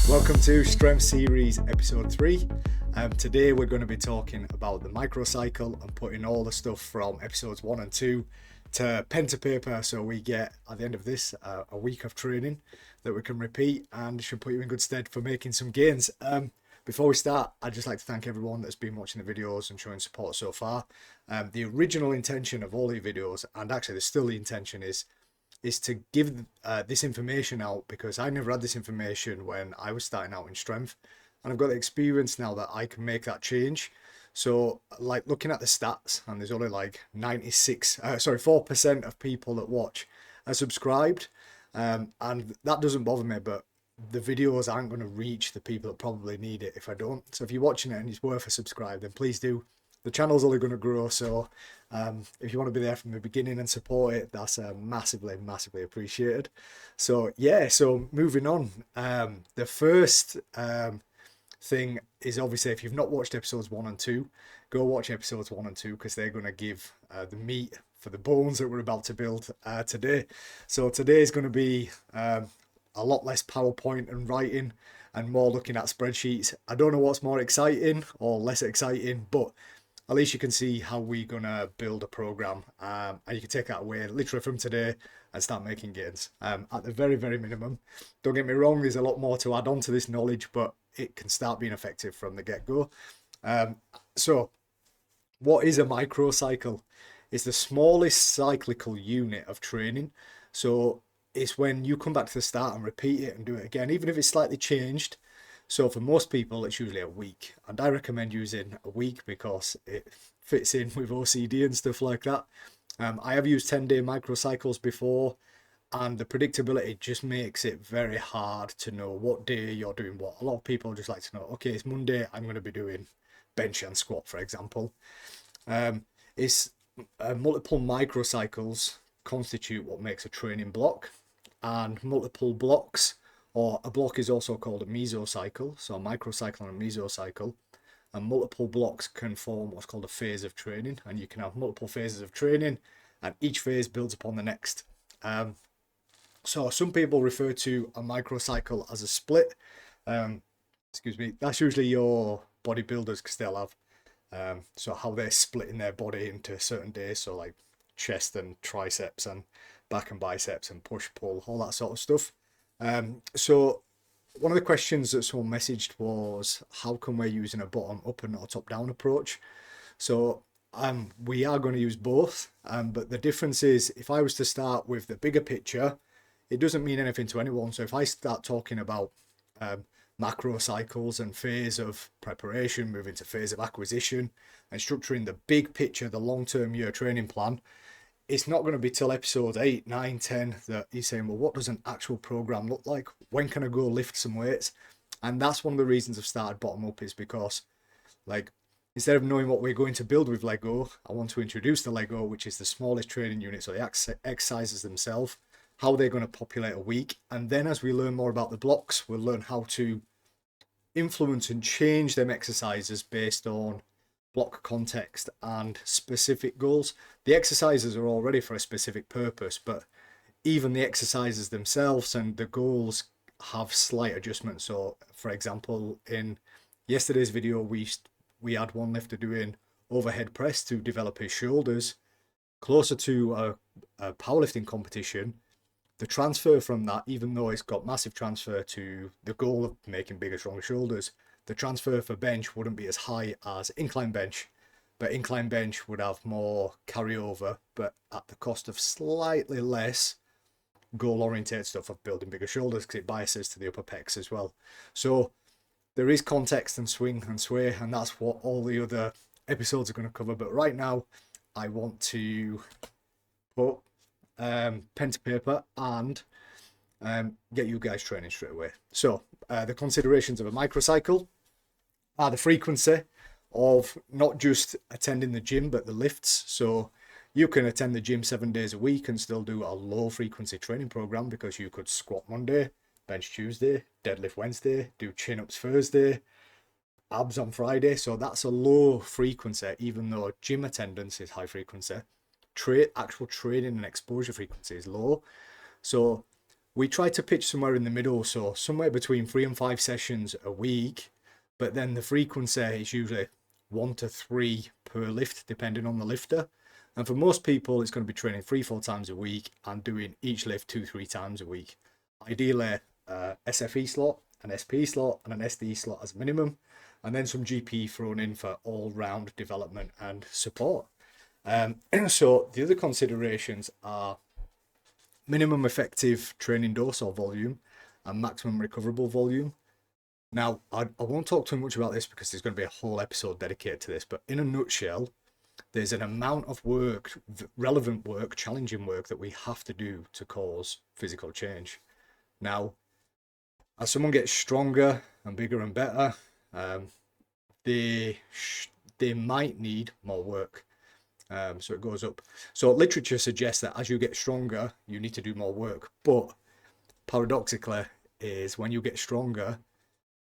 Welcome to Strength Series episode 3. Today we're going to be talking about the microcycle and putting all the stuff from episodes 1 and 2 to pen to paper, so we get at the end of this a week of training that we can repeat and should put you in good stead for making some gains. Before we start, I'd just like to thank everyone that's been watching the videos and showing support so far. The original intention of all the videos, and actually there's still the intention, is to give this information out because I never had this information when I was starting out in strength, and I've got the experience now that I can make that change. So like looking at the stats, and there's only like 4% of people that watch are subscribed, and that doesn't bother me, but the videos aren't going to reach the people that probably need it if I don't. So if you're watching it and it's worth a subscribe, then please do. The channel's only going to grow, so if you want to be there from the beginning and support it, that's massively appreciated. So yeah, so moving on, the first thing is, obviously, if you've not watched episodes 1 and 2, go watch episodes 1 and 2 because they're going to give the meat for the bones that we're about to build today. So today is going to be a lot less PowerPoint and writing and more looking at spreadsheets. I don't know what's more exciting or less exciting, but at least you can see how we're going to build a program, and you can take that away literally from today and start making gains at the very minimum. Don't get me wrong, there's a lot more to add on to this knowledge, but it can start being effective from the get-go. So what is a microcycle? It's the smallest cyclical unit of training. So it's when you come back to the start and repeat it and do it again, even if it's slightly changed. So for most people, it's usually a week, and I recommend using a week because it fits in with OCD and stuff like that. I have used 10-day microcycles before, and the predictability just makes it very hard to know what day you're doing what. A lot of people just like to know, okay, it's Monday, I'm going to be doing bench and squat, for example. It's multiple microcycles constitute what makes a training block, and multiple blocks, or a block is also called a mesocycle, so a microcycle and a mesocycle, and multiple blocks can form what's called a phase of training, and you can have multiple phases of training, and each phase builds upon the next. So some people refer to a microcycle as a split. That's usually your bodybuilders because they'll have so how they're splitting their body into certain days, so like chest and triceps and back and biceps and push pull, all that sort of stuff. So one of the questions that someone messaged was, how come we're using a bottom up and not a top down approach? So we are going to use both, but the difference is, if I was to start with the bigger picture, it doesn't mean anything to anyone. So if I start talking about macro cycles and phase of preparation, moving to phase of acquisition and structuring the big picture, the long-term year training plan, it's not going to be till episodes 8, 9, 10 that he's saying, well, what does an actual program look like? When can I go lift some weights? And that's one of the reasons I've started bottom up, is because, like, instead of knowing what we're going to build with Lego, I want to introduce the Lego, which is the smallest training unit, so the exercises themselves, how they're going to populate a week. And then as we learn more about the blocks, we'll learn how to influence and change them exercises based on block context and specific goals. The exercises are already for a specific purpose, but even the exercises themselves and the goals have slight adjustments. So for example, in yesterday's video, we had one lifter doing overhead press to develop his shoulders closer to a powerlifting competition. The transfer from that, even though it's got massive transfer to the goal of making bigger, stronger shoulders, the transfer for bench wouldn't be as high as incline bench, but incline bench would have more carryover, but at the cost of slightly less goal-oriented stuff of building bigger shoulders, because it biases to the upper pecs as well. So there is context and swing and sway, and that's what all the other episodes are going to cover. But right now, I want to put pen to paper and get you guys training straight away. So the considerations of a microcycle are the frequency of not just attending the gym, but the lifts. So you can attend the gym 7 days a week and still do a low frequency training program, because you could squat Monday, bench Tuesday, deadlift Wednesday, do chin-ups Thursday, abs on Friday. So that's a low frequency, even though gym attendance is high frequency. Actual training and exposure frequency is low. So we try to pitch somewhere in the middle, so somewhere between 3 and 5 sessions a week, but then the frequency is usually 1 to 3 per lift, depending on the lifter. And for most people, it's going to be training 3-4 times a week and doing each lift 2-3 times a week. Ideally, SFE slot, an SP slot, and an SD slot as minimum, and then some GP thrown in for all-round development and support. So the other considerations are minimum effective training dose or volume and maximum recoverable volume. Now, I won't talk too much about this because there's going to be a whole episode dedicated to this, but in a nutshell, there's an amount of work, relevant work, challenging work that we have to do to cause physical change. Now, as someone gets stronger and bigger and better, they might need more work. So it goes up. So literature suggests that as you get stronger, you need to do more work. But paradoxically, is when you get stronger,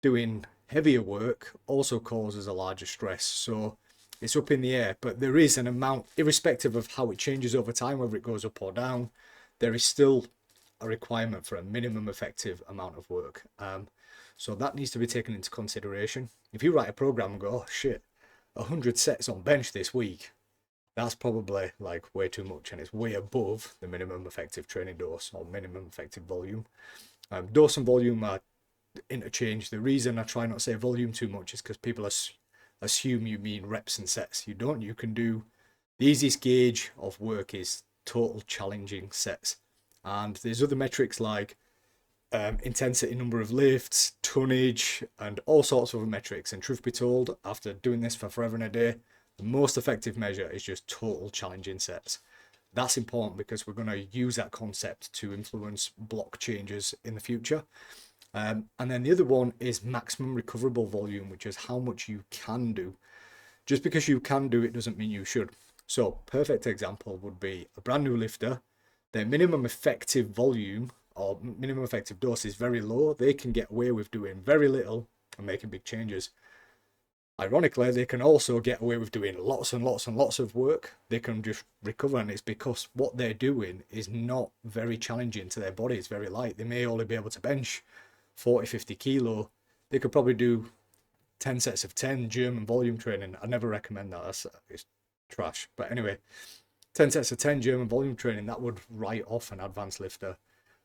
doing heavier work also causes a larger stress. So it's up in the air. But there is an amount, irrespective of how it changes over time, whether it goes up or down, there is still a requirement for a minimum effective amount of work. So that needs to be taken into consideration. If you write a program and go, oh shit, 100 sets on bench this week, that's probably like way too much, and it's way above the minimum effective training dose or minimum effective volume. Dose and volume are interchanged. The reason I try not to say volume too much is because people assume you mean reps and sets. You don't. You can do, the easiest gauge of work is total challenging sets. And there's other metrics like intensity, number of lifts, tonnage, and all sorts of other metrics. And truth be told, after doing this for forever and a day, the most effective measure is just total challenging sets. That's important because we're going to use that concept to influence block changes in the future. And then the other one is maximum recoverable volume, which is how much you can do. Just because you can do it doesn't mean you should. So perfect example would be a brand new lifter. Their minimum effective volume or minimum effective dose is very low. They can get away with doing very little and making big changes. Ironically, they can also get away with doing lots and lots and lots of work. They can just recover, and it's because what they're doing is not very challenging to their body. It's very light. They may only be able to bench 40-50 kilo. They could probably do 10 sets of 10 German volume training. I never recommend that. It's trash. But anyway, 10 sets of 10 German volume training, that would write off an advanced lifter.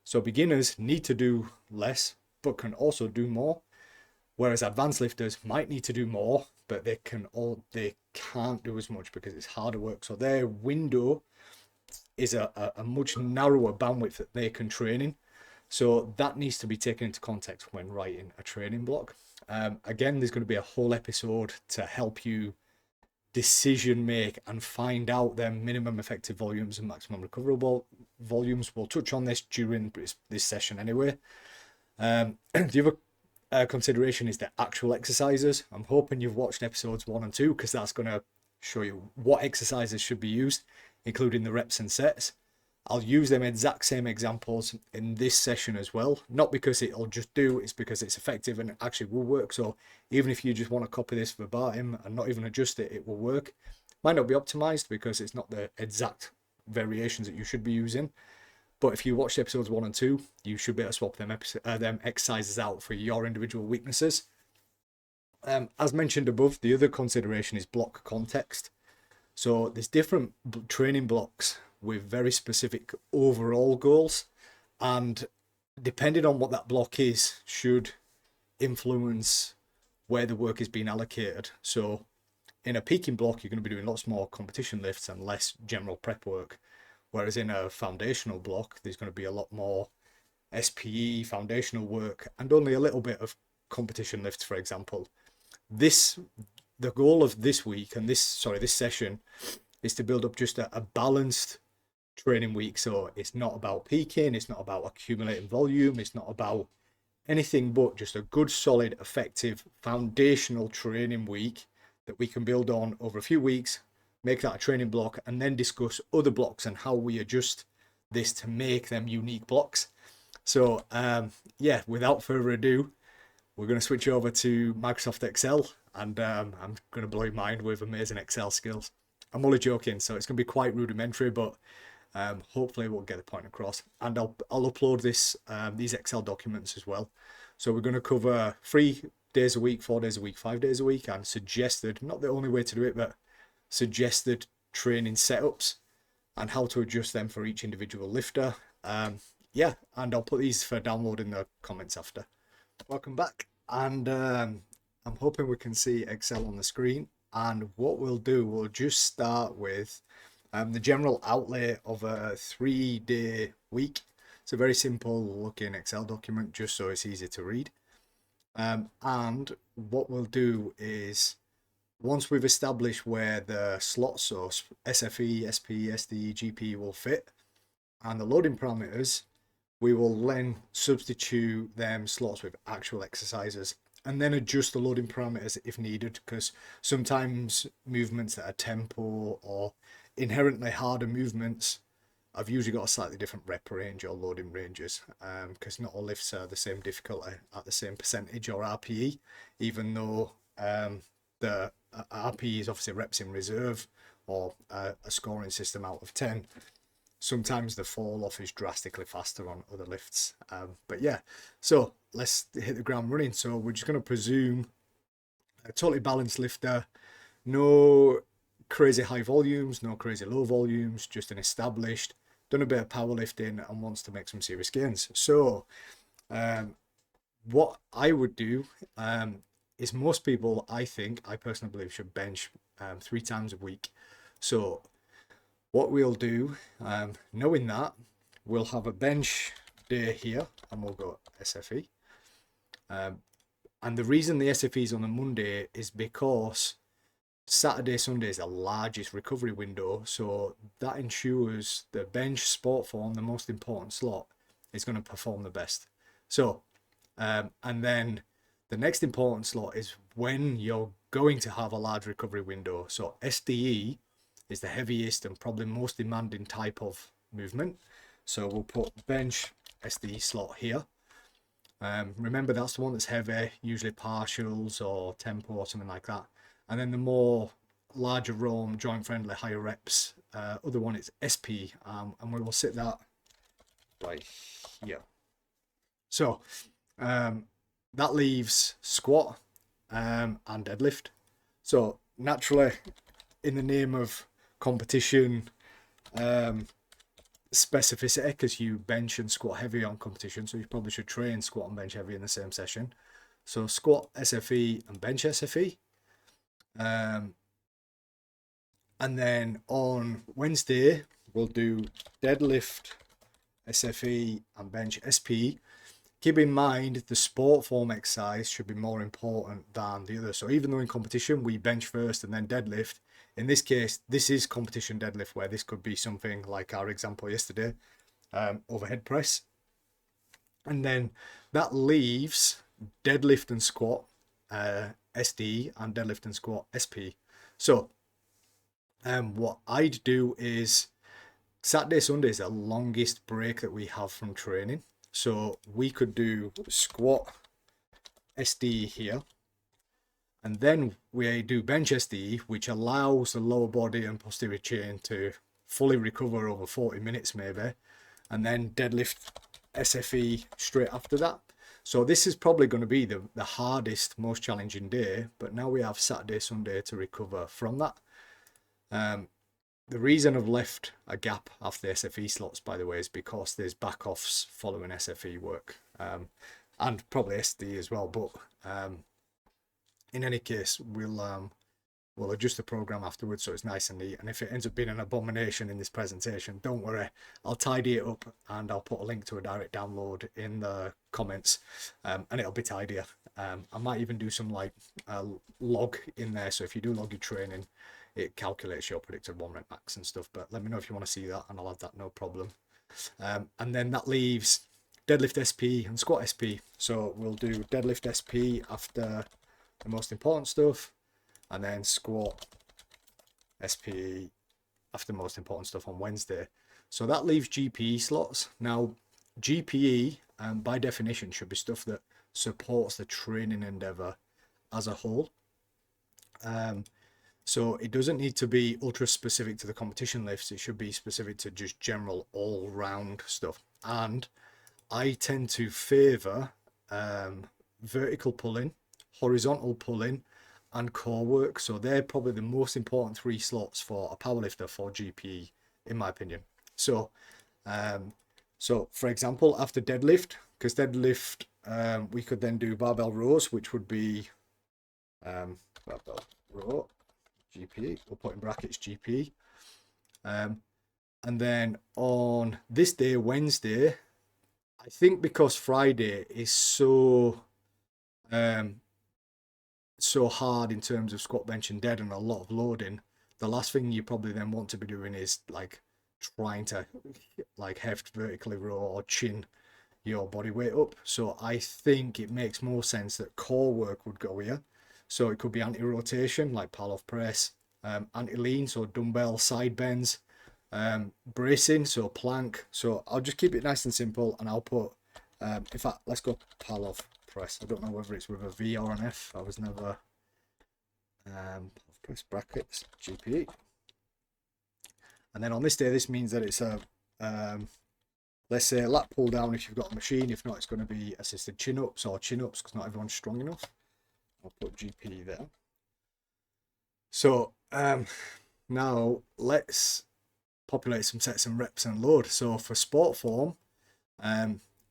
So beginners need to do less, but can also do more. Whereas advanced lifters might need to do more, but they can't do as much because it's harder work. So their window is a much narrower bandwidth that they can train in. So that needs to be taken into context when writing a training block. Again, there's going to be a whole episode to help you decision make and find out their minimum effective volumes and maximum recoverable volumes. We'll touch on this during this session anyway. The other consideration is the actual exercises. I'm hoping you've watched episodes 1 and 2 because that's going to show you what exercises should be used, including the reps and sets. I'll use them exact same examples in this session as well, not because it'll just do, it's because it's effective and it actually will work. So even if you just want to copy this verbatim and not even adjust it, it will work. Might not be optimized because it's not the exact variations that you should be using. But if you watched episodes 1 and 2, you should be able to swap them exercises out for your individual weaknesses. As mentioned above, the other consideration is block context. So there's different training blocks with very specific overall goals, and depending on what that block is, should influence where the work is being allocated. So in a peaking block, you're going to be doing lots more competition lifts and less general prep work. Whereas in a foundational block, there's going to be a lot more SPE, foundational work, and only a little bit of competition lifts, for example. The goal of this week and this session is to build up just a balanced training week. So it's not about peaking, it's not about accumulating volume, it's not about anything but just a good, solid, effective, foundational training week that we can build on over a few weeks, make that a training block, and then discuss other blocks and how we adjust this to make them unique blocks. So yeah, without further ado, we're going to switch over to Microsoft Excel, and I'm going to blow your mind with amazing Excel skills. I'm only joking, so it's going to be quite rudimentary, but Hopefully we'll get the point across, and I'll upload these Excel documents as well. So we're going to cover 3 days a week, 4 days a week, 5 days a week, and suggested, not the only way to do it, but suggested training setups and how to adjust them for each individual lifter. Yeah, and I'll put these for download in the comments after. Welcome back, and I'm hoping we can see Excel on the screen. And what we'll do, we'll just start with the general outlay of a 3-day week. It's a very simple looking Excel document, just so it's easy to read. And what we'll do is, once we've established where the slots, so SFE, SP, SD, GP will fit, and the loading parameters, we will then substitute them slots with actual exercises, and then adjust the loading parameters if needed, because sometimes movements that are tempo or inherently harder movements have usually got a slightly different rep range or loading ranges, because not all lifts are the same difficulty at the same percentage or RPE, even though the RPE is obviously reps in reserve or a scoring system out of 10. Sometimes the fall off is drastically faster on other lifts. But yeah, so let's hit the ground running. So we're just going to presume a totally balanced lifter, no crazy high volumes, no crazy low volumes, just an established, done a bit of powerlifting and wants to make some serious gains. So what I would do is, most people, I personally believe, should bench 3 times a week. So what we'll do, knowing that, we'll have a bench day here and we'll go SFE. And the reason the SFE is on a Monday is because Saturday, Sunday is the largest recovery window. So that ensures the bench sport form, the most important slot, is going to perform the best. So, and then the next important slot is when you're going to have a large recovery window. So SDE is the heaviest and probably most demanding type of movement. So we'll put bench SDE slot here. Remember, that's the one that's heavy, usually partials or tempo or something like that. And then the more larger roam, joint friendly, higher reps, other one is SP, and we will sit that right here. So that leaves squat and deadlift. So naturally, in the name of competition specificity, because you bench and squat heavy on competition, so you probably should train squat and bench heavy in the same session. So squat SFE and bench SFE. And then on Wednesday we'll do deadlift SFE and bench SP. Keep in mind the sport form exercise should be more important than the other. So even though in competition we bench first and then deadlift, in this case this is competition deadlift, where this could be something like our example yesterday, overhead press. And then that leaves deadlift and squat SD and deadlift and squat SP. So what I'd do is, Saturday, Sunday is the longest break that we have from training. So we could do squat SD here, and then we do bench SD, which allows the lower body and posterior chain to fully recover over 40 minutes maybe, and then deadlift SFE straight after that. So this is probably going to be the hardest, most challenging day, but now we have Saturday, Sunday to recover from that. The reason I've left a gap after the SFE slots, by the way, is because there's back-offs following SFE work, and probably SD as well. But in any case, we'll adjust the program afterwards so it's nice and neat. And if it ends up being an abomination in this presentation, don't worry, I'll tidy it up and I'll put a link to a direct download in the comments, and it'll be tidier. I might even do some like log in there, so if you do log your training, it calculates your predicted 1 rep max and stuff. But let me know if you want to see that and I'll add that, no problem. And then that leaves deadlift SP and squat SP. So we'll do deadlift SP after the most important stuff, and then squat SPE after the most important stuff on Wednesday. So that leaves GPE slots. Now GPE by definition should be stuff that supports the training endeavor as a whole. So it doesn't need to be ultra specific to the competition lifts. It should be specific to just general all round stuff. And I tend to favor vertical pulling, horizontal pulling, and core work. So they're probably the most important 3 slots for a powerlifter for GPE, in my opinion. So, for example, after deadlift, because deadlift, we could then do barbell rows, which would be barbell row, GPE. We'll put in brackets GPE. And then on this day, Wednesday, I think because Friday is so hard in terms of squat, bench, and dead, and a lot of loading, the last thing you probably then want to be doing is like trying to like heft vertically row or chin your body weight up. So I think it makes more sense that core work would go here. So it could be anti-rotation, like Powerlift press, anti-lean, so dumbbell side bends, bracing, so plank. So I'll just keep it nice and simple, and I'll put, in fact, let's go Powerlift press. I don't know whether it's with a V or an F. I was never, press brackets, GPE. And then on this day, this means that it's a, let's say a lat pull down if you've got a machine. If not, it's going to be assisted chin-ups or chin-ups because not everyone's strong enough. I'll put GP there. So now let's populate some sets and reps and load. So for sport form,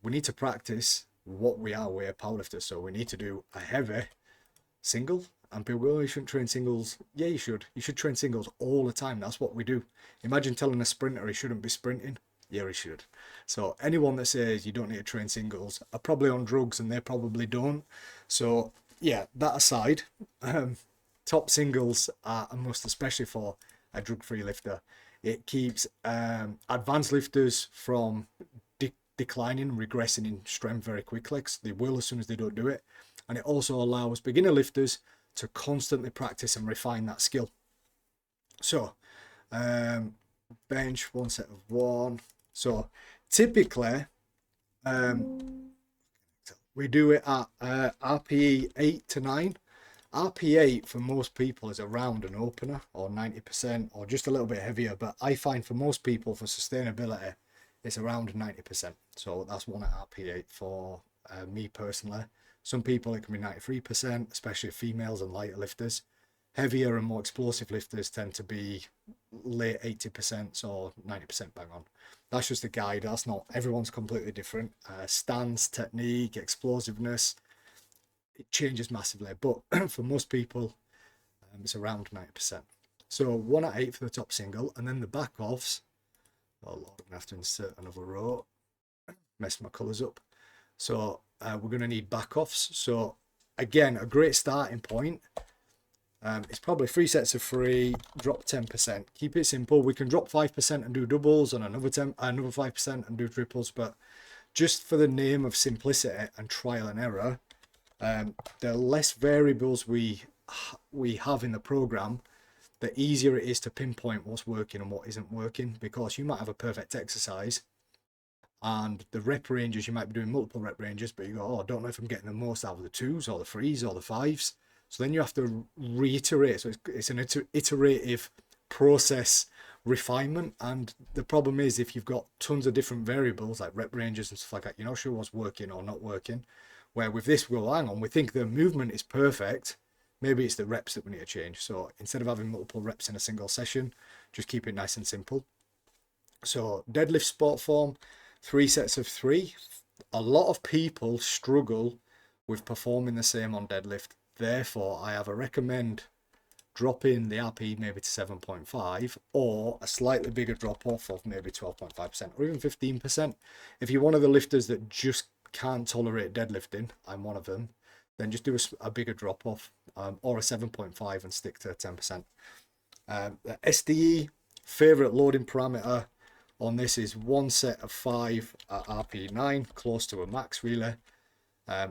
we need to practice what we are. We're powerlifters, so we need to do a heavy single. And people go, oh, you shouldn't train singles. Yeah, you should. You should train singles all the time. That's what we do. Imagine telling a sprinter he shouldn't be sprinting. Yeah, he should. So anyone that says you don't need to train singles are probably on drugs, and they probably don't. So yeah, that aside, top singles are a must, especially for a drug-free lifter. It keeps advanced lifters from declining, regressing in strength very quickly, because they will as soon as they don't do it. And it also allows beginner lifters to constantly practice and refine that skill. So bench, 1 set of 1. So typically we do it at RPE 8 to 9. RP8 for most people is around an opener or 90% or just a little bit heavier, but I find for most people for sustainability it's around 90%. So that's one at RP8 for me personally. Some people it can be 93%, especially females and lighter lifters. Heavier and more explosive lifters tend to be late 80% or 90% bang on. That's just a guide. That's not, everyone's completely different. Stance, technique, explosiveness, it changes massively. But for most people, it's around 90%. So 1 at 8 for the top single, and then the back offs. Oh Lord, I'm going to have to insert another row. Mess my colours up. So we're going to need back offs. So again, a great starting point. It's probably 3 sets of 3, drop 10%. Keep it simple. We can drop 5% and do doubles, and another 5% and do triples. But just for the name of simplicity and trial and error, the less variables we have in the program, the easier it is to pinpoint what's working and what isn't working, because you might have a perfect exercise and the rep ranges, you might be doing multiple rep ranges, but you go, oh, I don't know if I'm getting the most out of the 2s or the 3s or the 5s. So then you have to reiterate. So it's an iterative process refinement. And the problem is, if you've got tons of different variables like rep ranges and stuff like that, you're not sure what's working or not working. Where with this, we'll hang on, we think the movement is perfect. Maybe it's the reps that we need to change. So instead of having multiple reps in a single session, just keep it nice and simple. So deadlift sport form, 3 sets of 3. A lot of people struggle with performing the same on deadlift. Therefore, I have a recommend dropping the RP maybe to 7.5 or a slightly bigger drop off of maybe 12.5% or even 15%. If you're one of the lifters that just can't tolerate deadlifting, I'm one of them, then just do a bigger drop off or a 7.5 and stick to 10%. The SDE favorite loading parameter on this is 1 set of 5 at RP9, close to a max really.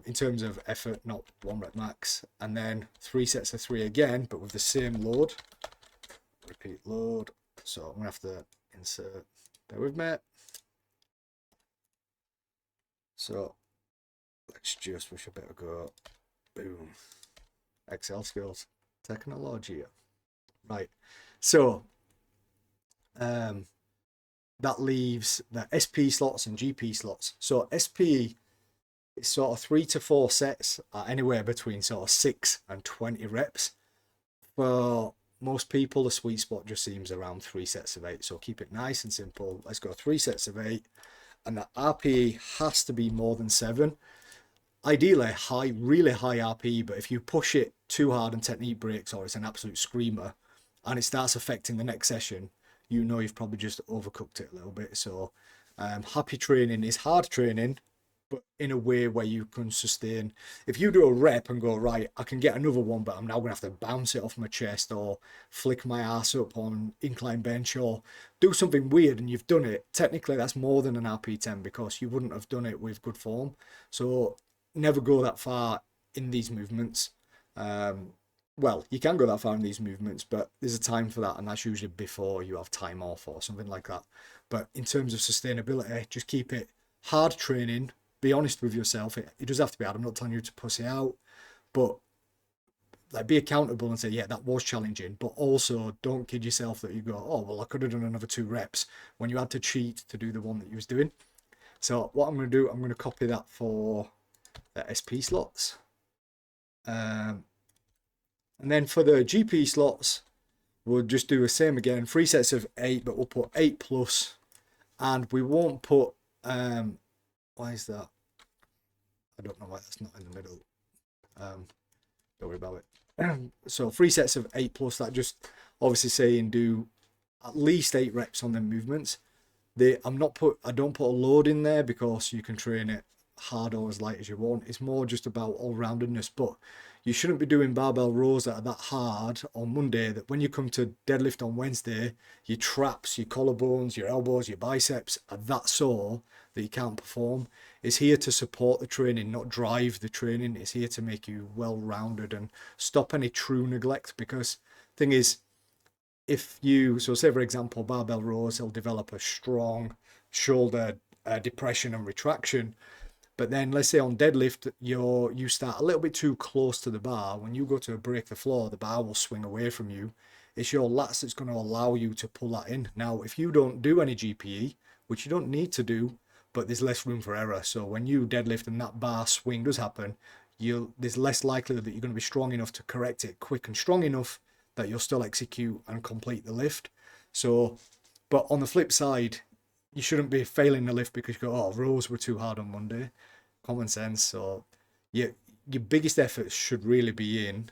In terms of effort, not 1 rep max, and then 3 sets of 3 again, but with the same load. Repeat load. So I'm gonna have to insert. Bear with me. So let's just wish a bit of go. Boom. Excel skills. Technology. Right. So that leaves the SP slots and GP slots. So SP is sort of 3 to 4 sets, anywhere between sort of 6 and 20 reps. For most people, the sweet spot just seems around 3 sets of 8. So keep it nice and simple. Let's go 3 sets of 8. And the RPE has to be more than 7. Ideally, really high RPE, but if you push it too hard and technique breaks, or it's an absolute screamer, and it starts affecting the next session, you know you've probably just overcooked it a little bit. So happy training is hard training, but in a way where you can sustain. If you do a rep and go, right, I can get another one, but I'm now going to have to bounce it off my chest or flick my ass up on incline bench or do something weird and you've done it, technically that's more than an RP10 because you wouldn't have done it with good form. So never go that far in these movements. Well, you can go that far in these movements, but there's a time for that, and that's usually before you have time off or something like that. But in terms of sustainability, just keep it hard training. Be honest with yourself. It does have to be hard. I'm not telling you to pussy out, but like be accountable and say, yeah, that was challenging. But also don't kid yourself that you go, oh, well, I could have done another 2 reps when you had to cheat to do the one that you was doing. So what I'm going to do, I'm going to copy that for the SP slots. And then for the GP slots, we'll just do the same again, 3 sets of 8, but we'll put 8 plus, and we won't put, why is that? I don't know why that's not in the middle. Don't worry about it. So 3 sets of 8 plus, that just obviously saying do at least 8 reps on them movements. I don't put a load in there because you can train it hard or as light as you want. It's more just about all-roundedness, but you shouldn't be doing barbell rows that are that hard on Monday that when you come to deadlift on Wednesday, your traps, your collarbones, your elbows, your biceps are that sore that you can't perform. It's here to support the training, not drive the training. It's here to make you well-rounded and stop any true neglect, because thing is, so say for example, barbell rows, they'll develop a strong shoulder depression and retraction. But then let's say on deadlift, you start a little bit too close to the bar. When you go to break the floor, the bar will swing away from you. It's your lats that's going to allow you to pull that in. Now, if you don't do any GPE, which you don't need to do, but there's less room for error. So when you deadlift and that bar swing does happen, there's less likelihood that you're going to be strong enough to correct it quick and strong enough that you'll still execute and complete the lift. So, but on the flip side, you shouldn't be failing the lift because you go, oh, rows were too hard on Monday. Common sense. So your biggest efforts should really be in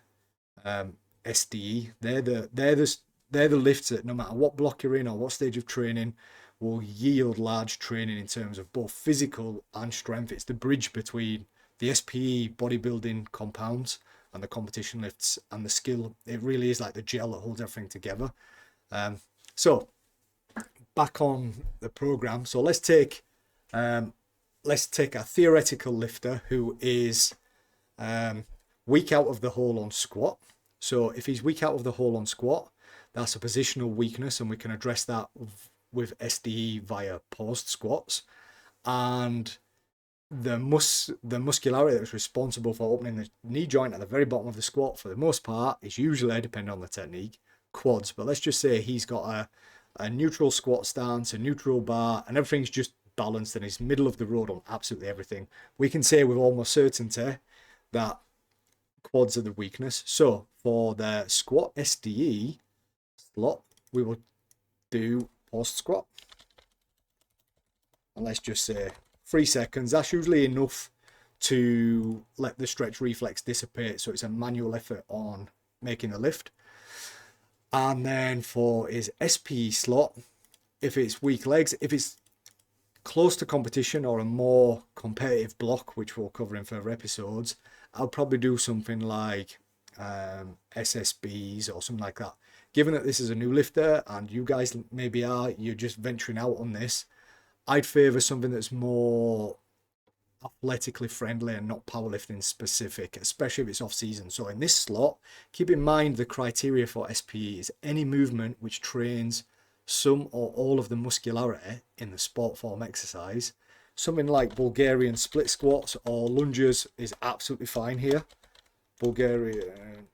SDE. They're the lifts that no matter what block you're in or what stage of training will yield large training in terms of both physical and strength. It's the bridge between the SPE bodybuilding compounds and the competition lifts and the skill. It really is like the gel that holds everything together. So back on the program. So let's take a theoretical lifter who is weak out of the hole on squat. So if he's weak out of the hole on squat, that's a positional weakness, and we can address that with SDE via post squats. And the muscularity that's responsible for opening the knee joint at the very bottom of the squat, for the most part, is usually, depending on the technique, quads. But let's just say he's got a neutral squat stance, a neutral bar, and everything's just balanced and he's middle of the road on absolutely everything. We can say with almost certainty that quads are the weakness. So for the squat SDE slot, we will do post squat. And let's just say 3 seconds. That's usually enough to let the stretch reflex dissipate. So it's a manual effort on making the lift. And then for his SPE slot, if it's weak legs, if it's close to competition or a more competitive block, which we'll cover in further episodes, I'll probably do something like SSBs or something like that. Given that this is a new lifter and you guys maybe you're just venturing out on this, I'd favour something that's more athletically friendly and not powerlifting specific, especially if it's off season. So in this slot, keep in mind the criteria for SPE is any movement which trains some or all of the muscularity in the sport form exercise. Something like Bulgarian split squats or lunges is absolutely fine here. Bulgarian,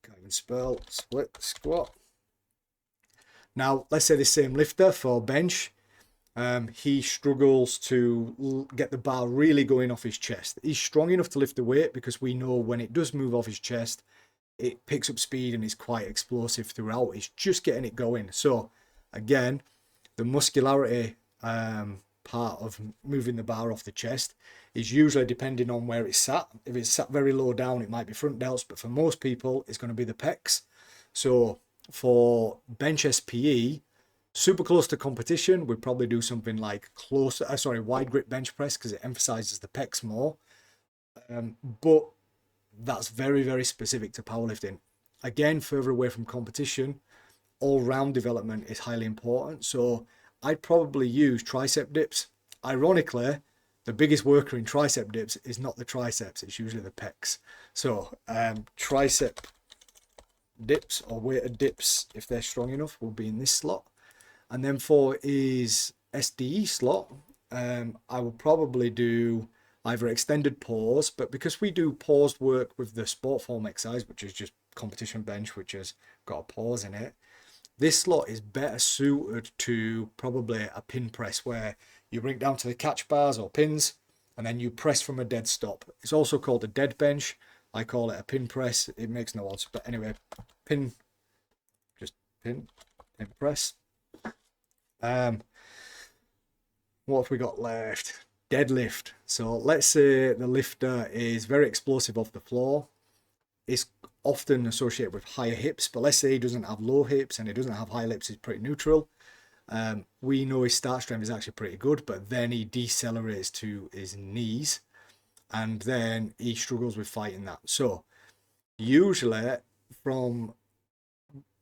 can't even spell, split squat. Now, let's say the same lifter for bench, he struggles to get the bar really going off his chest. He's strong enough to lift the weight because we know when it does move off his chest, it picks up speed and is quite explosive throughout. It's just getting it going. So again, the muscularity part of moving the bar off the chest is usually depending on where it's sat. If it's sat very low down, it might be front delts, but for most people, it's going to be the pecs. So for bench SPE, super close to competition, we'd probably do something like wide grip bench press because it emphasizes the pecs more. But that's very, very specific to powerlifting. Again, further away from competition, all-round development is highly important. So I'd probably use tricep dips. Ironically, the biggest worker in tricep dips is not the triceps, it's usually the pecs. So tricep dips or weighted dips, if they're strong enough, will be in this slot. And then for his SDE slot, I will probably do either extended pause, but because we do paused work with the sport form exercise, which is just competition bench, which has got a pause in it, this slot is better suited to probably a pin press where you bring it down to the catch bars or pins and then you press from a dead stop. It's also called a dead bench. I call it a pin press. It makes no odds, but anyway, pin press. What have we got left? Deadlift. So let's say the lifter is very explosive off the floor. It's often associated with higher hips, but let's say he doesn't have low hips and he doesn't have high hips, he's pretty neutral. We know his start strength is actually pretty good, but then he decelerates to his knees and then he struggles with fighting that. So usually from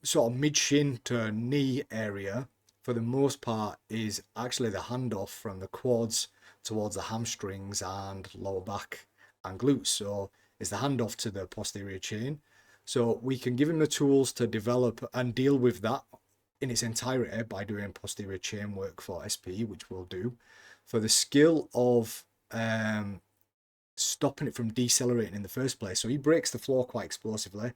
sort of mid shin to knee area, for the most part, is actually the handoff from the quads towards the hamstrings and lower back and glutes. So it's the handoff to the posterior chain. So we can give him the tools to develop and deal with that in its entirety by doing posterior chain work for SPE, which we'll do. For the skill of stopping it from decelerating in the first place, so he breaks the floor quite explosively,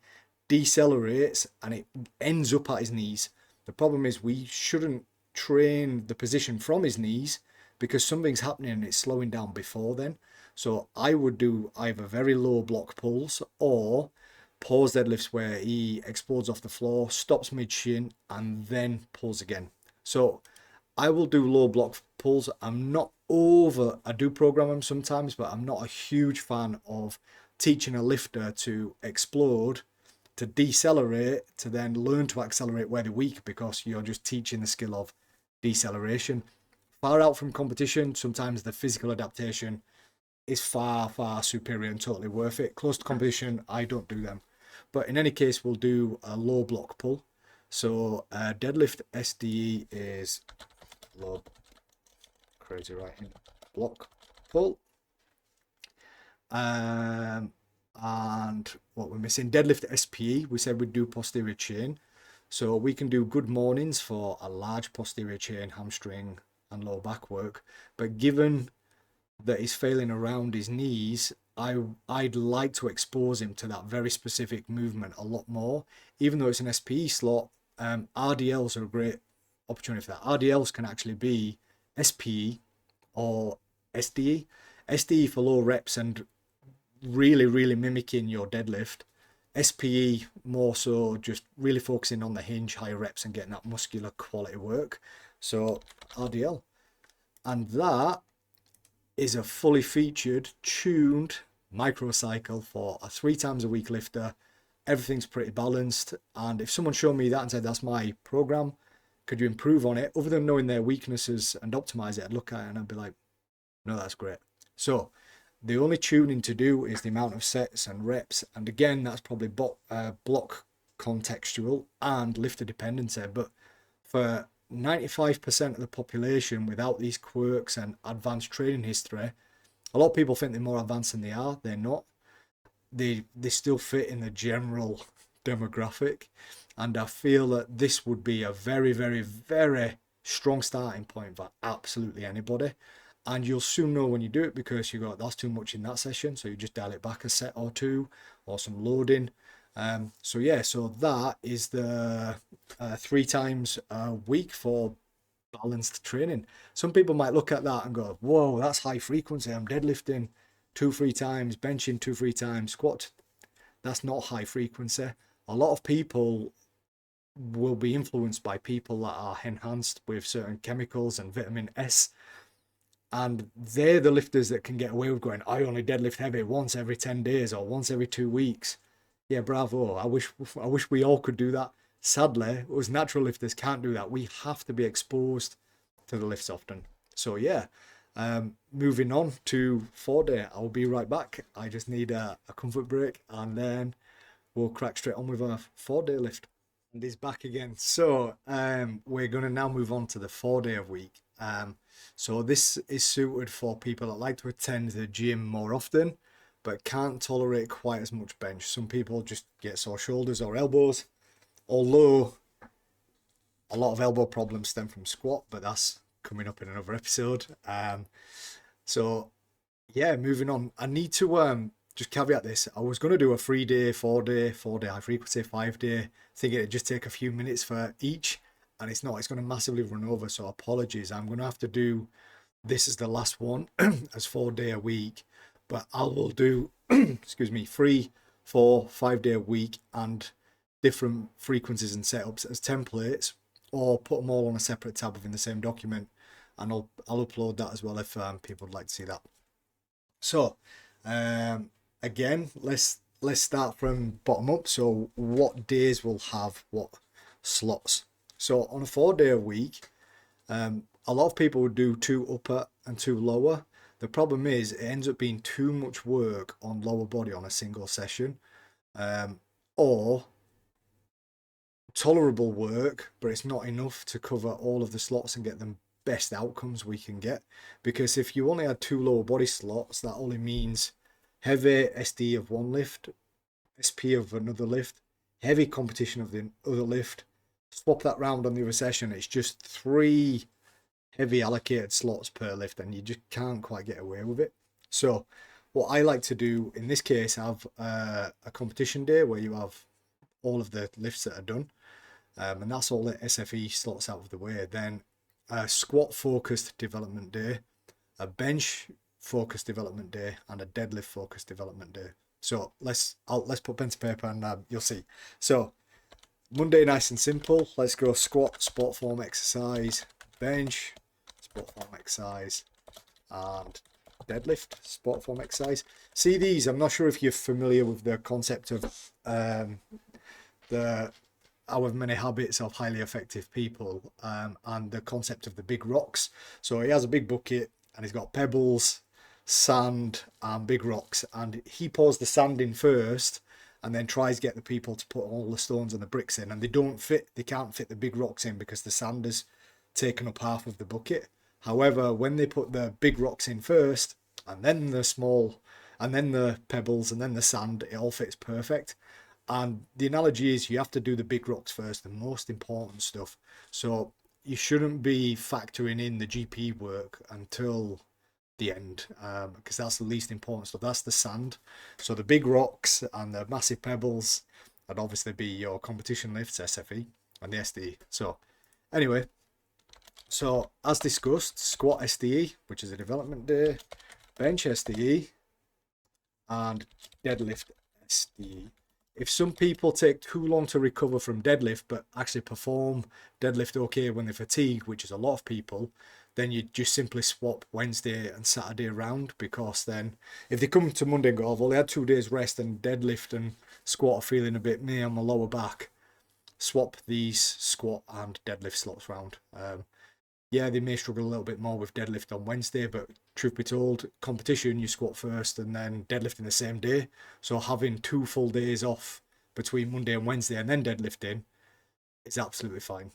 decelerates, and it ends up at his knees. The problem is we shouldn't train the position from his knees because something's happening and it's slowing down before then. So I would do either very low block pulls or pause deadlifts where he explodes off the floor, stops mid shin, and then pulls again. So I will do low block pulls. I do program them sometimes, but I'm not a huge fan of teaching a lifter to explode, to decelerate, to then learn to accelerate where they're weak, because you're just teaching the skill of deceleration. Far out from competition, sometimes the physical adaptation is far, far superior and totally worth it. Close to competition, I don't do them. But in any case, we'll do a low block pull. So deadlift SDE is low, crazy writing, block pull. And what we're missing, deadlift SPE, we said we'd do posterior chain. So we can do good mornings for a large posterior chain, hamstring and lower back work. But given that he's failing around his knees, I'd like to expose him to that very specific movement a lot more. Even though it's an SPE slot, RDLs are a great opportunity for that. RDLs can actually be SPE or SDE. SDE for low reps and really, really mimicking your deadlift. SPE more so just really focusing on the hinge, higher reps and getting that muscular quality work. So RDL. And that is a fully featured, tuned microcycle for a 3 times a week lifter. Everything's pretty balanced. And if someone showed me that and said, that's my program, could you improve on it? Other than knowing their weaknesses and optimize it, I'd look at it and I'd be like, no, that's great. So the only tuning to do is the amount of sets and reps. And again, that's probably block contextual and lifter dependency. But for 95% of the population without these quirks and advanced training history, a lot of people think they're more advanced than they are. They're not. They still fit in the general demographic. And I feel that this would be a very, very, very strong starting point for absolutely anybody. And you'll soon know when you do it because you go, that's too much in that session. So you just dial it back a set or two or some loading. So yeah, so that is the 3 times a week for balanced training. Some people might look at that and go, whoa, that's high frequency. I'm deadlifting 2-3 times, benching 2-3 times, squat. That's not high frequency. A lot of people will be influenced by people that are enhanced with certain chemicals and vitamin S. And they're the lifters that can get away with going, I only deadlift heavy once every 10 days or once every 2 weeks. Yeah, bravo. I wish we all could do that. Sadly, us natural lifters can't do that. We have to be exposed to the lifts often. So yeah, moving on to 4-day. I'll be right back. I just need a comfort break and then we'll crack straight on with a 4-day lift. And he's back again. So we're going to now move on to the 4-day of week. So this is suited for people that like to attend the gym more often, but can't tolerate quite as much bench. Some people just get sore shoulders or elbows, although a lot of elbow problems stem from squat, but that's coming up in another episode. So yeah, moving on. I need to just caveat this. I was going to do a 3-day, 4-day high frequency, 5-day, thinking it'd just take a few minutes for each, and it's not. It's going to massively run over, so apologies. I'm going to have to do this as the last one as 4-day a week, but I will do, excuse me, 3, 4, 5-day a week and different frequencies and setups as templates, or put them all on a separate tab within the same document, and I'll upload that as well if people would like to see that. So again, let's start from bottom up. So what days will have what slots? So on a 4-day a week, a lot of people would do 2 upper and 2 lower. The problem is it ends up being too much work on lower body on a single session, or tolerable work, but it's not enough to cover all of the slots and get the best outcomes we can get. Because if you only had 2 lower body slots, that only means heavy SD of one lift, SP of another lift, heavy competition of the other lift. Swap that round on the other session, it's just 3 heavy allocated slots per lift, and you just can't quite get away with it. So what I like to do in this case, have a competition day where you have all of the lifts that are done, and that's all the SFE slots out of the way. Then a squat focused development day, a bench focused development day, and a deadlift focused development day. So let's put pen to paper and you'll see. So Monday, nice and simple. Let's go squat, sport form exercise, bench, sport form exercise, and deadlift, sport form exercise. See these? I'm not sure if you're familiar with the concept of the however many habits of highly effective people, and the concept of the big rocks. So he has a big bucket and he's got pebbles, sand, and big rocks, and he pours the sand in first and then tries to get the people to put all the stones and the bricks in, and they can't fit the big rocks in because the sand has taken up half of the bucket. However, when they put the big rocks in first and then the small and then the pebbles and then the sand, it all fits perfect. And the analogy is you have to do the big rocks first, the most important stuff. So you shouldn't be factoring in the GP work until the end, because that's the least important stuff. That's the sand. So the big rocks and the massive pebbles would obviously be your competition lifts, SFE, and the SDE. So anyway, so as discussed, squat SDE, which is a development day, bench SDE, and deadlift SDE. If some people take too long to recover from deadlift but actually perform deadlift okay when they fatigue, which is a lot of people, then you just simply swap Wednesday and Saturday around, because then if they come to Monday and go, I've only had 2 days rest and deadlift and squat are feeling a bit meh on my lower back, swap these squat and deadlift slots round. Yeah, they may struggle a little bit more with deadlift on Wednesday, but truth be told, competition, you squat first and then deadlifting the same day. So having 2 full days off between Monday and Wednesday and then deadlifting is absolutely fine.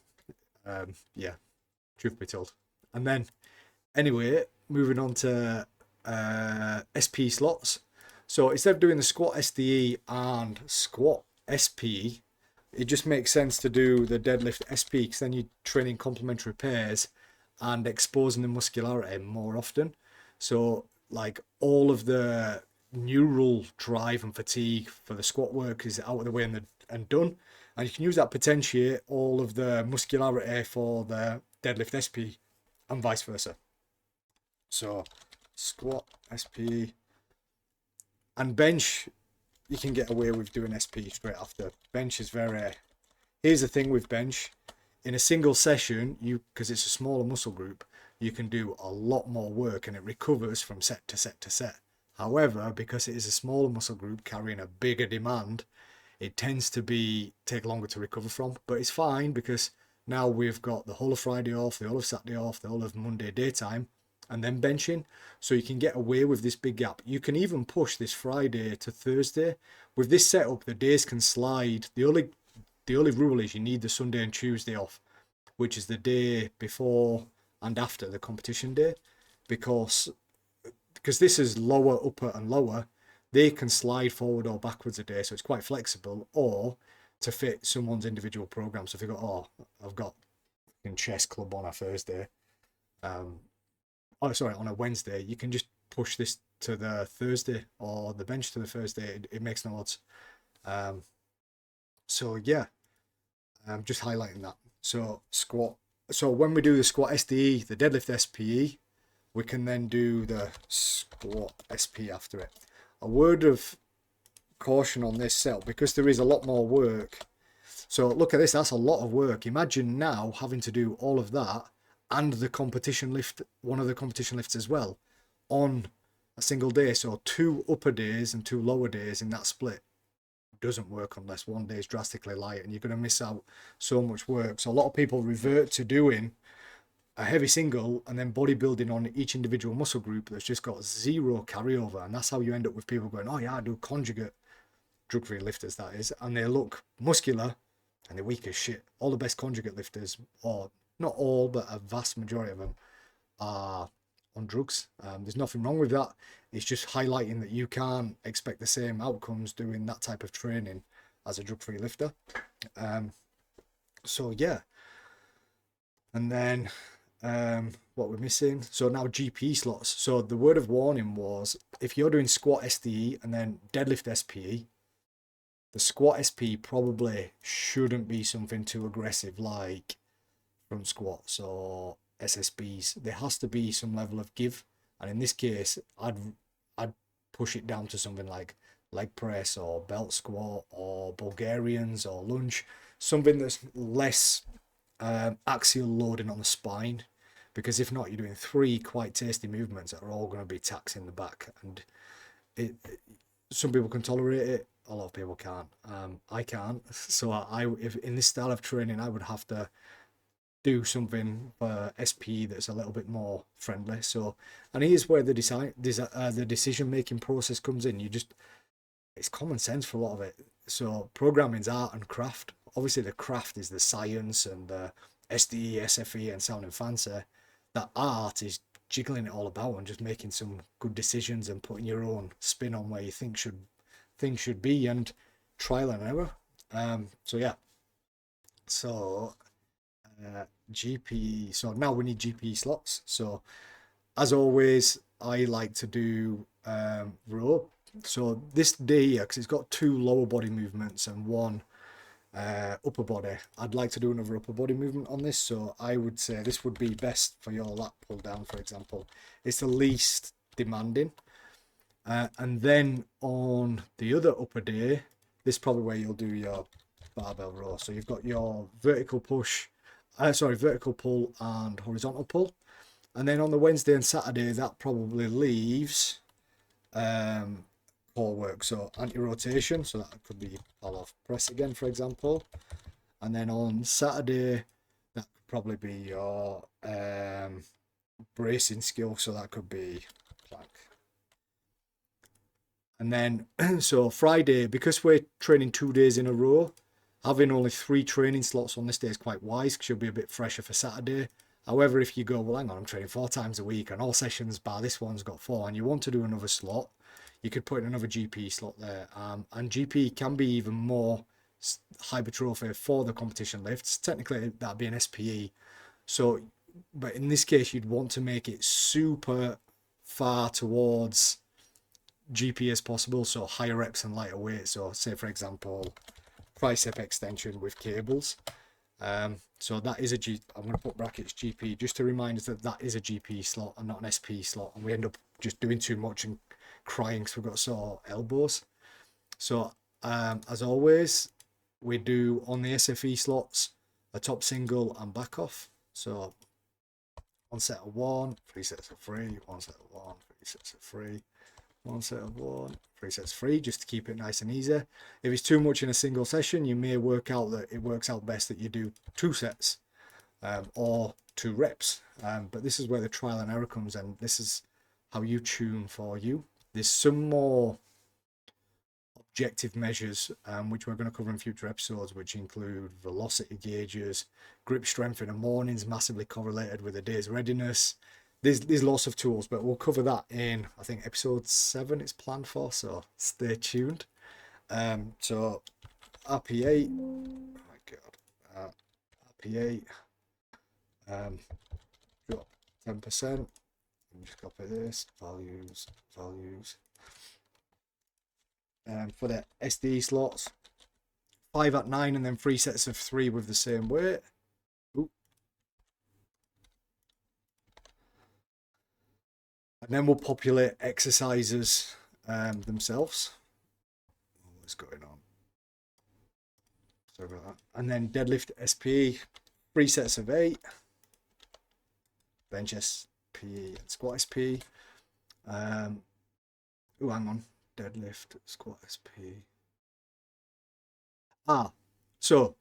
Yeah, truth be told. And then, anyway, moving on to SP slots. So instead of doing the squat SDE and squat SP, it just makes sense to do the deadlift SP, because then you're training complementary pairs and exposing the muscularity more often. So like all of the neural drive and fatigue for the squat work is out of the way and done. And you can use that potentiate all of the muscularity for the deadlift SP and vice versa. So squat, SP, and bench, you can get away with doing SP straight after. Bench is very... Here's the thing with bench. In a single session, because it's a smaller muscle group, you can do a lot more work and it recovers from set to set to set. However, because it is a smaller muscle group carrying a bigger demand, it tends to take longer to recover from. But it's fine because now we've got the whole of Friday off, the whole of Saturday off, the whole of Monday daytime, and then benching. So you can get away with this big gap. You can even push this Friday to Thursday. With this setup, the days can slide. The only rule is you need the Sunday and Tuesday off, which is the day before and after the competition day, because this is lower, upper and lower, they can slide forward or backwards a day, so it's quite flexible, or to fit someone's individual program. So if you go, I've got chess club on a Thursday, on a Wednesday, you can just push this to the Thursday or the bench to the Thursday. It makes no odds. So yeah, I'm just highlighting that. So squat. So when we do the squat SDE, the deadlift SPE, we can then do the squat SP after it. A word of caution on this setup, because there is a lot more work. So look at this, that's a lot of work. Imagine now having to do all of that and the competition lift, one of the competition lifts as well, on a single day. So 2 upper days and 2 lower days in that split doesn't work unless one day is drastically light, and you're going to miss out so much work. So a lot of people revert to doing a heavy single and then bodybuilding on each individual muscle group that's just got 0 carryover, and that's how you end up with people going, oh yeah, I do conjugate drug-free lifters, that is, and they look muscular and they're weak as shit. All the best conjugate lifters, or not all, but a vast majority of them, are on drugs. There's nothing wrong with that. It's just highlighting that you can't expect the same outcomes doing that type of training as a drug-free lifter. So yeah, and then what we're missing, so now GP slots. So the word of warning was, if you're doing squat SDE and then deadlift SPE, the squat SP probably shouldn't be something too aggressive like front squats or SSBs. There has to be some level of give, and in this case I'd push it down to something like leg press or belt squat or Bulgarians or lunge, something that's less axial loading on the spine, because if not, you're doing 3 quite tasty movements that are all going to be taxing the back, and some people can tolerate it, a lot of people can't. I can't. So if in this style of training, I would have to do something for SP that's a little bit more friendly. So, and here's where the decision making process comes in. It's common sense for a lot of it. So programming's art and craft. Obviously the craft is the science and the SDE, SFE and sounding fancy. That art is jiggling it all about and just making some good decisions and putting your own spin on where you think things should be, and trial and error. So yeah, so GP, so now we need GP slots. So as always, I like to do row. So this day here, because it's got 2 lower body movements and 1 upper body, I'd like to do another upper body movement on this. So I would say this would be best for your lat pull down, for example. It's the least demanding. And then on the other upper day, this is probably where you'll do your barbell row. So you've got your vertical pull and horizontal pull. And then on the Wednesday and Saturday, that probably leaves core work. So anti-rotation, so that could be pull-off press again, for example. And then on Saturday, that could probably be your bracing skill. So that could be plank. And then, so Friday, because we're training 2 days in a row, having only 3 training slots on this day is quite wise, because you'll be a bit fresher for Saturday. However, if you go, well, hang on, I'm training 4 times a week and all sessions bar this one's got 4, and you want to do another slot, you could put in another GP slot there. And GP can be even more hypertrophy for the competition lifts. Technically, that'd be an SPE. So, but in this case, you'd want to make it super far towards GP as possible, so higher reps and lighter weight. So say for example, tricep extension with cables. So that is I'm going to put brackets GP just to remind us that that is a GP slot and not an SP slot, and we end up just doing too much and crying because we've got sore elbows. So as always, we do on the SFE slots a top single and back off. So one set of 1, 3 sets of 3, one set of 1, 3 sets of 3, one set of 1, 3 sets of 3, just to keep it nice and easy. If it's too much in a single session, you may work out that it works out best that you do 2 sets or 2 reps. But this is where the trial and error comes, and this is how you tune for you. There's some more objective measures which we're going to cover in future episodes, which include velocity gauges, grip strength in the mornings, massively correlated with a day's readiness. There's lots of tools, but we'll cover that in, I think, episode 7 it's planned for, so stay tuned. So RP8, oh my god, RP8, drop 10%. Just copy this, values. For the SD slots, 5 at 9 and then 3 sets of 3 with the same weight. Ooh. And then we'll populate exercises themselves. What's going on? Sorry about that. And then deadlift SP, 3 sets of 8. Bench SP and squat SP. Oh, hang on. Deadlift, squat SP. So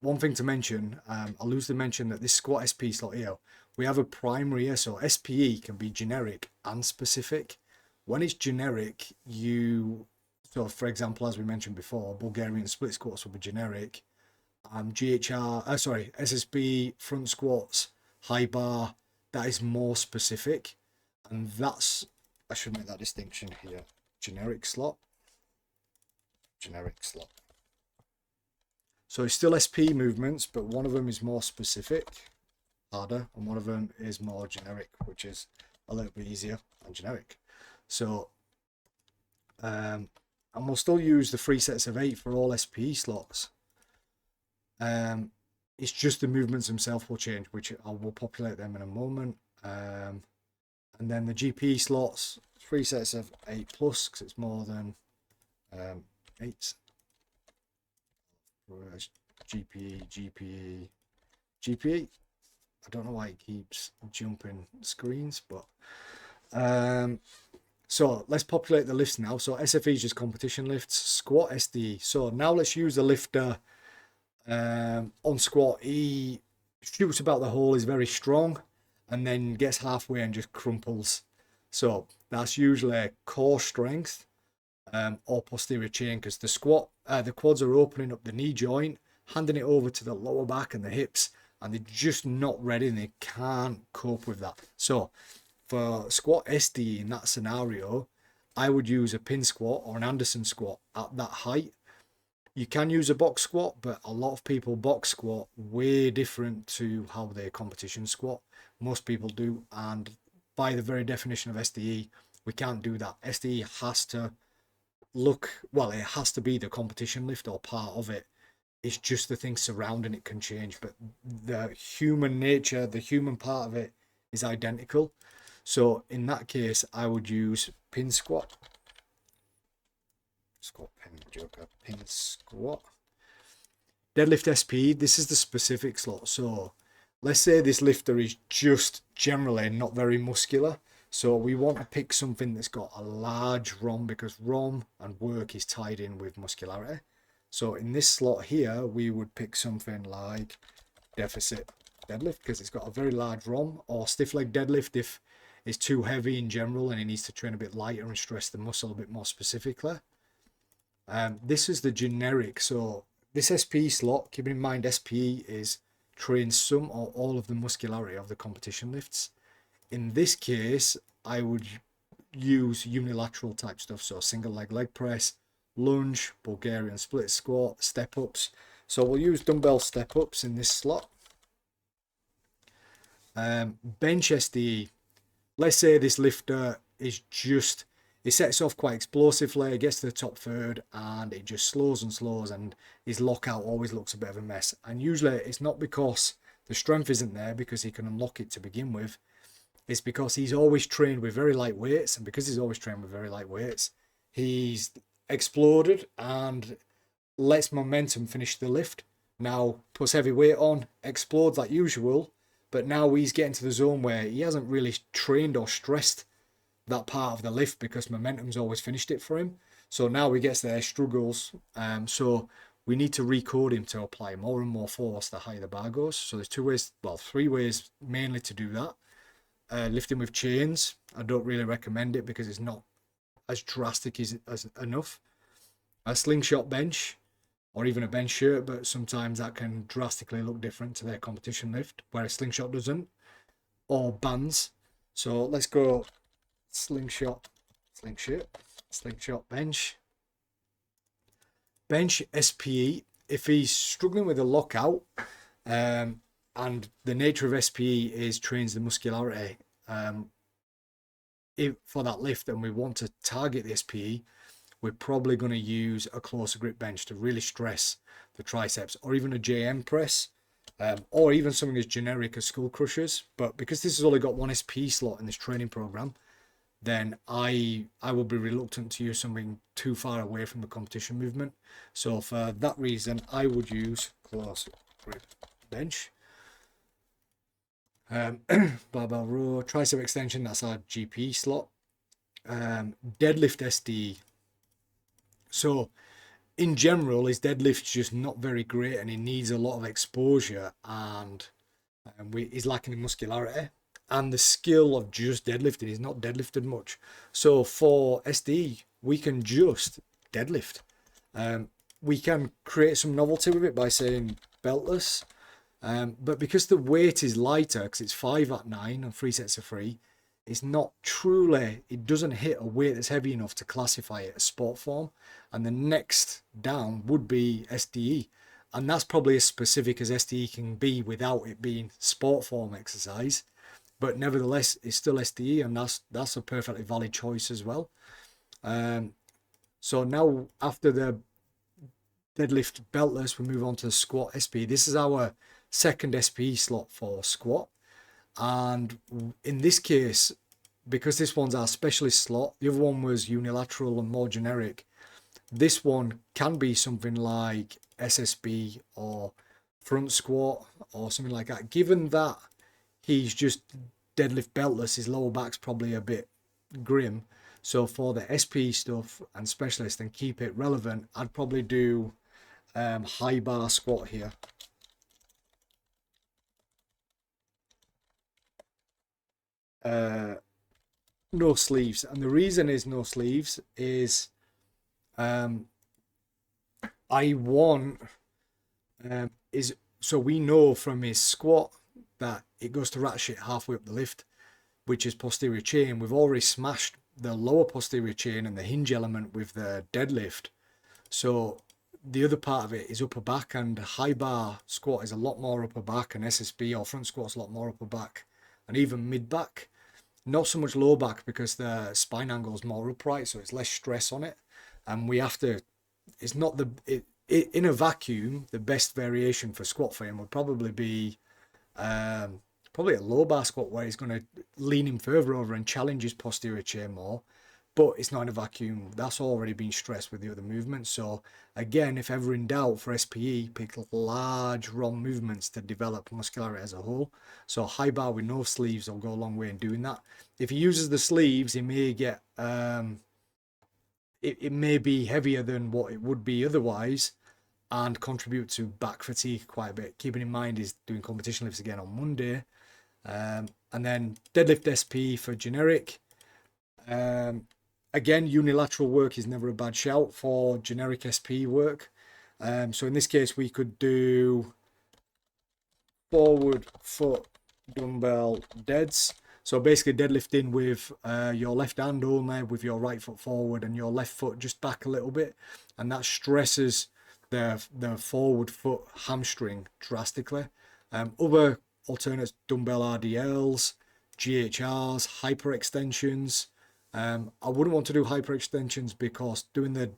one thing to mention, I'll lose to mention that this squat SP slot here, we have a primary here, so SPE can be generic and specific. When it's generic, so for example, as we mentioned before, Bulgarian split squats will be generic. SSB, front squats, high bar, that is more specific. And that's, I should make that distinction here. Generic slot. So it's still SP movements, but one of them is more specific, harder, and one of them is more generic, which is a little bit easier than generic. So, and we'll still use the 3 sets of 8 for all SPE slots. It's just the movements themselves will change, which I will populate them in a moment. And then the GP slots, 3 sets of 8 plus, because it's more than 8. GPE. I don't know why it keeps jumping screens, but so let's populate the lifts now. So SFE is just competition lifts, squat SD. So now let's use the lifter on squat. He shoots about the hole, is very strong, and then gets halfway and just crumples. So that's usually core strength or posterior chain, because the squat, the quads are opening up the knee joint, handing it over to the lower back and the hips, and they're just not ready and they can't cope with that. So for squat SD in that scenario, I would use a pin squat or an Anderson squat at that height. You can use a box squat, but a lot of people box squat way different to how they competition squat. Most people do, and by the very definition of SDE, we can't do that. SDE has to it has to be the competition lift or part of it. It's just the things surrounding it can change, but the human nature, the human part of it is identical. So in that case, I would use pin squat. Pin squat. Deadlift SP, this is the specific slot. So let's say this lifter is just generally not very muscular. So we want to pick something that's got a large ROM, because ROM and work is tied in with muscularity. So in this slot here, we would pick something like deficit deadlift, because it's got a very large ROM, or stiff leg deadlift if it's too heavy in general and it needs to train a bit lighter and stress the muscle a bit more specifically. This is the generic. So this SP slot, keep in mind SP is trains some or all of the muscularity of the competition lifts. In this case, I would use unilateral type stuff. So single leg press, lunge, Bulgarian split squat, step ups. So we'll use dumbbell step ups in this slot. Bench SD. Let's say this lifter is just, He sets off quite explosively, gets to the top third, and it just slows and slows, and his lockout always looks a bit of a mess. And usually it's not because the strength isn't there, because he can unlock it to begin with. It's because he's always trained with very light weights, and because he's always trained with very light weights, he's exploded and lets momentum finish the lift. Now puts heavy weight on, explodes like usual, but now he's getting to the zone where he hasn't really trained or stressed that part of the lift because momentum's always finished it for him. So now he gets there, struggles. So we need to recode him to apply more and more force the higher the bar goes. So there's three ways mainly to do that. Lifting with chains, I don't really recommend it because it's not as drastic as enough. A slingshot bench, or even a bench shirt, but sometimes that can drastically look different to their competition lift, where a slingshot doesn't. Or bands. So let's go slingshot, slingshot bench. Bench SPE, if he's struggling with a lockout, and the nature of SPE is trains the muscularity for that lift, and we want to target the SPE, we're probably going to use a closer grip bench to really stress the triceps, or even a JM press, or even something as generic as skull crushers. But because this has only got one SPE slot in this training program, then I will be reluctant to use something too far away from the competition movement. So for that reason, I would use close grip bench. Barbell row, tricep extension, that's our GP slot. Deadlift SDE. So in general, his deadlift's just not very great, and he needs a lot of exposure, and he's lacking in muscularity. And the skill of just deadlifting, he's not deadlifted much. So for SDE, we can just deadlift. We can create some novelty with it by saying beltless. But because the weight is lighter, because it's 5 at 9 and 3 sets of 3, it's not truly, it doesn't hit a weight that's heavy enough to classify it as sport form. And the next down would be SDE. And that's probably as specific as SDE can be without it being sport form exercise. But nevertheless, it's still SDE, and that's a perfectly valid choice as well. So now after the deadlift beltless, we move on to the squat SPE. This is our second SPE slot for squat. And in this case, because this one's our specialist slot, the other one was unilateral and more generic. This one can be something like SSB or front squat or something like that. Given that he's just deadlift beltless, his lower back's probably a bit grim. So for the SPE stuff and specialist and keep it relevant, I'd probably do high bar squat here. No sleeves, and the reason is no sleeves is so we know from his squat that it goes to rat shit halfway up the lift, which is posterior chain. We've already smashed the lower posterior chain and the hinge element with the deadlift, so the other part of it is upper back, and high bar squat is a lot more upper back, and SSB or front squat's a lot more upper back, and even mid back. Not so much low back because the spine angle is more upright, so it's less stress on it. And we have to, it's not in a vacuum, the best variation for squat for him would probably be probably a low bar squat where he's going to lean him further over and challenge his posterior chain more. But it's not in a vacuum. That's already been stressed with the other movements. So again, if ever in doubt for SPE, pick large ROM movements to develop muscularity as a whole. So high bar with no sleeves will go a long way in doing that. If he uses the sleeves, he may get it may be heavier than what it would be otherwise, and contribute to back fatigue quite a bit. Keeping in mind he's doing competition lifts again on Monday, and then deadlift SPE for generic. Again, unilateral work is never a bad shout for generic SPE work. So in this case, we could do forward foot dumbbell deads. So basically deadlifting with your left hand only, with your right foot forward and your left foot just back a little bit. And that stresses the forward foot hamstring drastically. Other alternates, dumbbell RDLs, GHRs, hyperextensions, I wouldn't want to do hyperextensions because doing the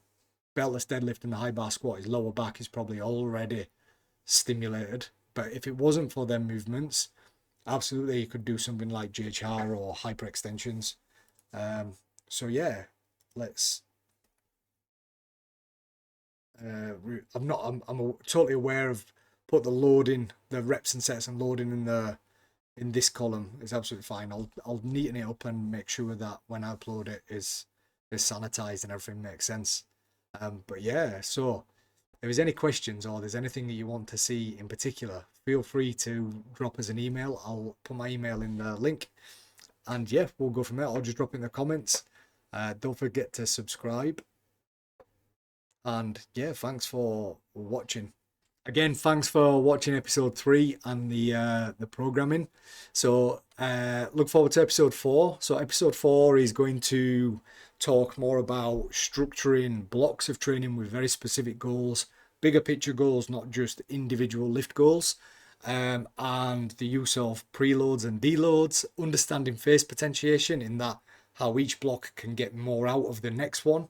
beltless deadlift and the high bar squat, his lower back is probably already stimulated. But if it wasn't for them movements, absolutely you could do something like GHR or hyperextensions. So yeah, let's. I'm totally aware of put the loading, the reps and sets and loading in this column is absolutely fine. I'll neaten it up and make sure that when I upload it is sanitized and everything makes sense. But yeah, so if there's any questions or there's anything that you want to see in particular, feel free to drop us an email. I'll put my email in the link, and yeah, we'll go from there. I'll just drop in the comments. Don't forget to subscribe. And yeah, thanks for watching. Again, thanks for watching episode 3 and the programming. So look forward to episode 4. So episode 4 is going to talk more about structuring blocks of training with very specific goals, bigger picture goals, not just individual lift goals, and the use of preloads and deloads, understanding phase potentiation in that how each block can get more out of the next one,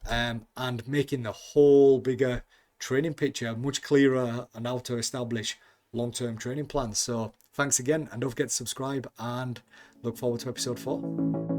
and making the whole bigger training picture much clearer and how to establish long-term training plans. So thanks again, and don't forget to subscribe, and look forward to episode 4.